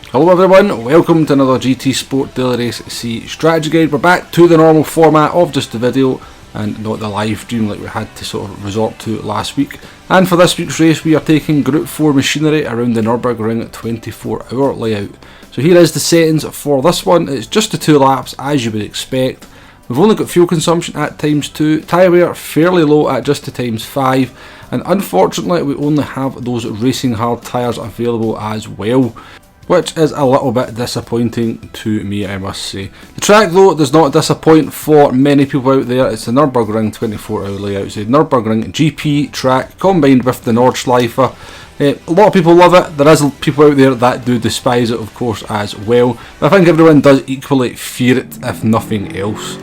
Hello everyone, welcome to another GT Sport Daily Race C strategy guide. We're back to the normal format of just the video and not the live stream like we had to sort of resort to last week. And for this week's race we are taking Group 4 machinery around the Nurburgring 24-hour layout. So here is the settings for this one. It's just the 2 laps as you would expect. We've only got fuel consumption at ×2, tyre wear fairly low at just the ×5, and unfortunately we only have those racing hard tyres available as well, which is a little bit disappointing to me, I must say. The track though does not disappoint for many people out there. It's the Nurburgring 24-hour layout. It's the Nurburgring GP track combined with the Nordschleife. A lot of people love it. There is people out there that do despise it, of course, as well. But I think everyone does equally fear it, if nothing else.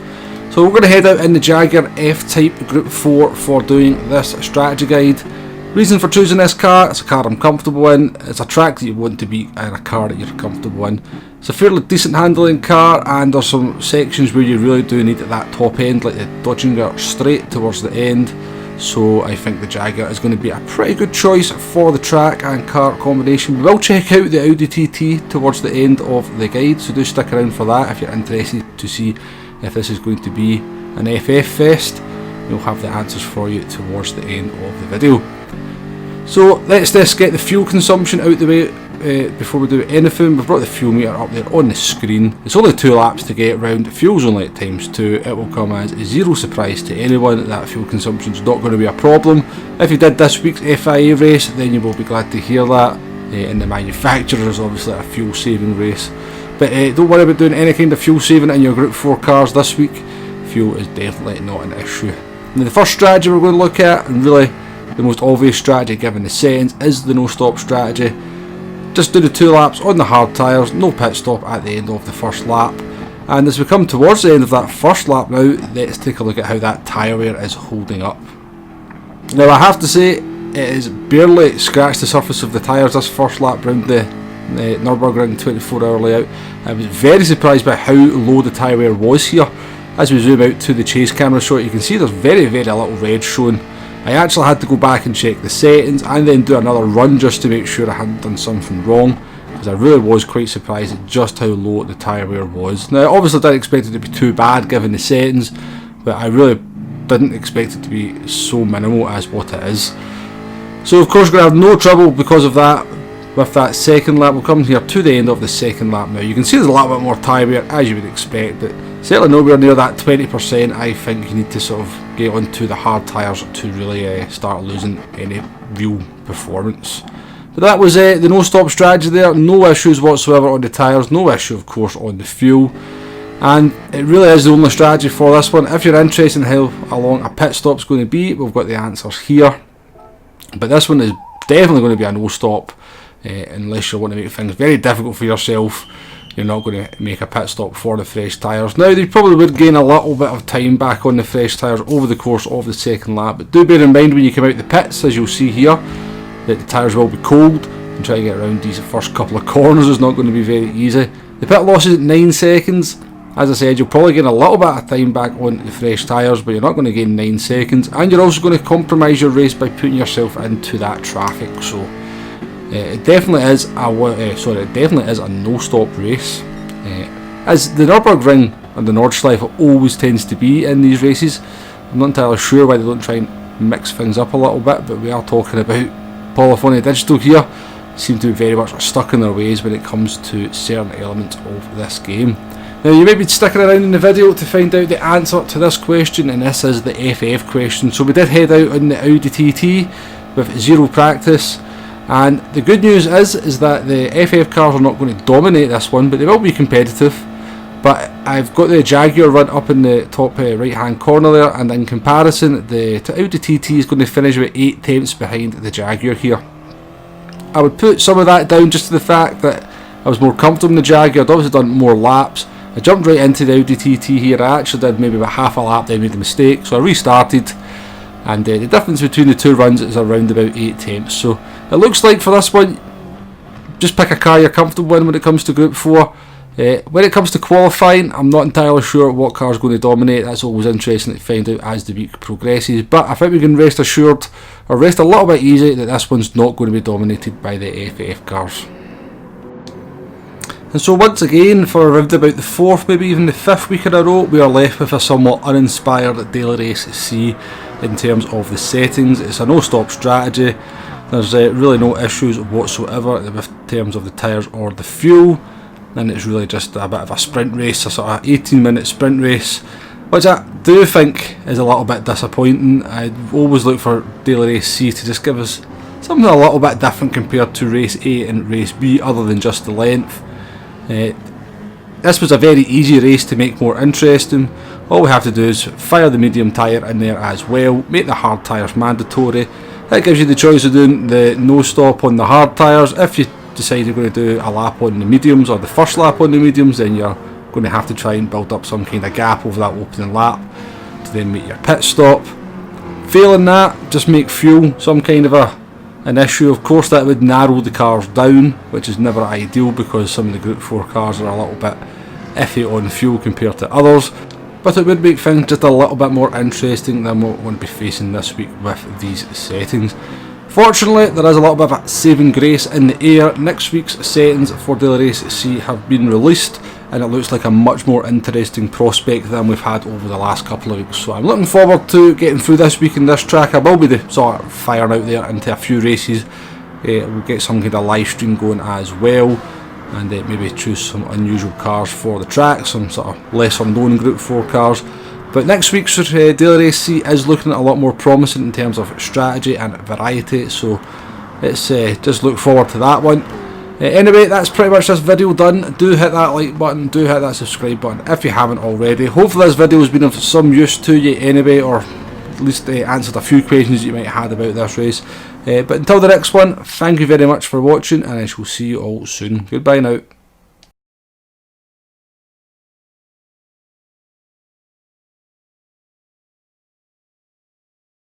So we're going to head out in the Jaguar F-Type Group 4 for doing this strategy guide. Reason for choosing this car: it's a car I'm comfortable in, it's a track that you want to be in, a car that you're comfortable in. It's a fairly decent handling car, and there's some sections where you really do need that top end, like the Dodginger straight towards the end. So I think the Jaguar is going to be a pretty good choice for the track and car combination. We will check out the Audi TT towards the end of the guide, so do stick around for that if you're interested to see if this is going to be an FF fest. We'll have the answers for you towards the end of the video. So let's just get the fuel consumption out the way before we do anything. We've brought the fuel meter up there on the screen. It's only 2 laps to get round. Fuel's only at ×2. It will come as zero surprise to anyone that fuel consumption is not going to be a problem. If you did this week's FIA race, then you will be glad to hear that. And the manufacturer is obviously a fuel saving race. But don't worry about doing any kind of fuel saving in your Group 4 cars this week. Fuel is definitely not an issue. Now the first strategy we're going to look at, and really the most obvious strategy given the settings, is the no stop strategy. Just do the 2 laps on the hard tyres, no pit stop at the end of the first lap. And as we come towards the end of that first lap now, let's take a look at how that tyre wear is holding up. Now I have to say, it has barely scratched the surface of the tyres this first lap round the Nurburgring 24-hour layout. I was very surprised by how low the tyre wear was here. As we zoom out to the chase camera shot, you can see there's very little red showing. I actually had to go back and check the settings and then do another run just to make sure I hadn't done something wrong, because I really was quite surprised at just how low the tyre wear was. Now obviously I didn't expect it to be too bad given the settings, but I really didn't expect it to be so minimal as what it is. So of course we're going to have no trouble because of that with that second lap. We'll come here to the end of the second lap now. You can see there's a little bit more tyre wear as you would expect, but certainly nowhere near that 20%. I think you need to sort of get onto the hard tyres to really start losing any real performance. But that was the no stop strategy there. No issues whatsoever on the tyres, no issue of course on the fuel. And it really is the only strategy for this one. If you're interested in how long a pit stop's going to be, we've got the answers here. But this one is definitely going to be a no stop, unless you want to make things very difficult for yourself. You're not going to make a pit stop for the fresh tyres. Now you probably would gain a little bit of time back on the fresh tyres over the course of the second lap, but do bear in mind when you come out the pits, as you'll see here, that the tyres will be cold, and trying to get around these first couple of corners is not going to be very easy. The pit loss is at 9 seconds. As I said, you'll probably gain a little bit of time back on the fresh tyres, but you're not going to gain 9 seconds, and you're also going to compromise your race by putting yourself into that traffic. So it definitely is a no-stop race. As the Nurburgring and the Nordschleife always tends to be in these races. I'm not entirely sure why they don't try and mix things up a little bit, but we are talking about Polyphony Digital here. Seem to be very much stuck in their ways when it comes to certain elements of this game. Now you may be sticking around in the video to find out the answer to this question, and this is the FF question. So we did head out on the Audi TT with zero practice. And the good news is that the FF cars are not going to dominate this one, but they will be competitive. But I've got the Jaguar run up in the top right hand corner there, and in comparison the Audi TT is going to finish with 8 tenths behind the Jaguar here. I would put some of that down just to the fact that I was more comfortable in the Jaguar. I'd obviously done more laps. I jumped right into the Audi TT here. I actually did maybe about half a lap, then made a mistake, so I restarted. And the difference between the 2 runs is around about 8 tenths. So it looks like for this one, just pick a car you're comfortable in when it comes to Group 4. When it comes to qualifying, I'm not entirely sure what car is going to dominate. That's always interesting to find out as the week progresses, but I think we can rest assured, or rest a little bit easy, that this one's not going to be dominated by the FF cars. And so once again, for around about the 4th, maybe even the 5th week in a row, we are left with a somewhat uninspired Daily Race C in terms of the settings. It's a no-stop strategy. There's really no issues whatsoever in terms of the tyres or the fuel. And it's really just a bit of a sprint race, a sort of 18-minute sprint race, which I do think is a little bit disappointing. I always look for Daily Race C to just give us something a little bit different compared to Race A and Race B, other than just the length. This was a very easy race to make more interesting. All we have to do is fire the medium tyre in there as well, make the hard tyres mandatory. That gives you the choice of doing the no stop on the hard tyres. If you decide you're going to do a lap on the mediums, or the first lap on the mediums, then you're going to have to try and build up some kind of gap over that opening lap to then make your pit stop. Failing that, just make fuel some kind of an issue. Of course that would narrow the cars down, which is never ideal because some of the Group 4 cars are a little bit iffy on fuel compared to others, but it would make things just a little bit more interesting than what we're going to be facing this week with these settings. Fortunately, there is a little bit of a saving grace in the air. Next week's settings for Daily Race C have been released, and it looks like a much more interesting prospect than we've had over the last couple of weeks. So I'm looking forward to getting through this week in this track. I will be the sort of firing out there into a few races. We'll get some kind of live stream going as well, and maybe choose some unusual cars for the track, some sort of lesser known Group 4 cars. But next week's Daily Race C is looking a lot more promising in terms of strategy and variety, so let's just look forward to that one. Anyway, that's pretty much this video done. Do hit that like button, do hit that subscribe button if you haven't already. Hopefully this video has been of some use to you anyway, or at least answered a few questions you might have had about this race. But until the next one, thank you very much for watching, and I shall see you all soon. Goodbye now.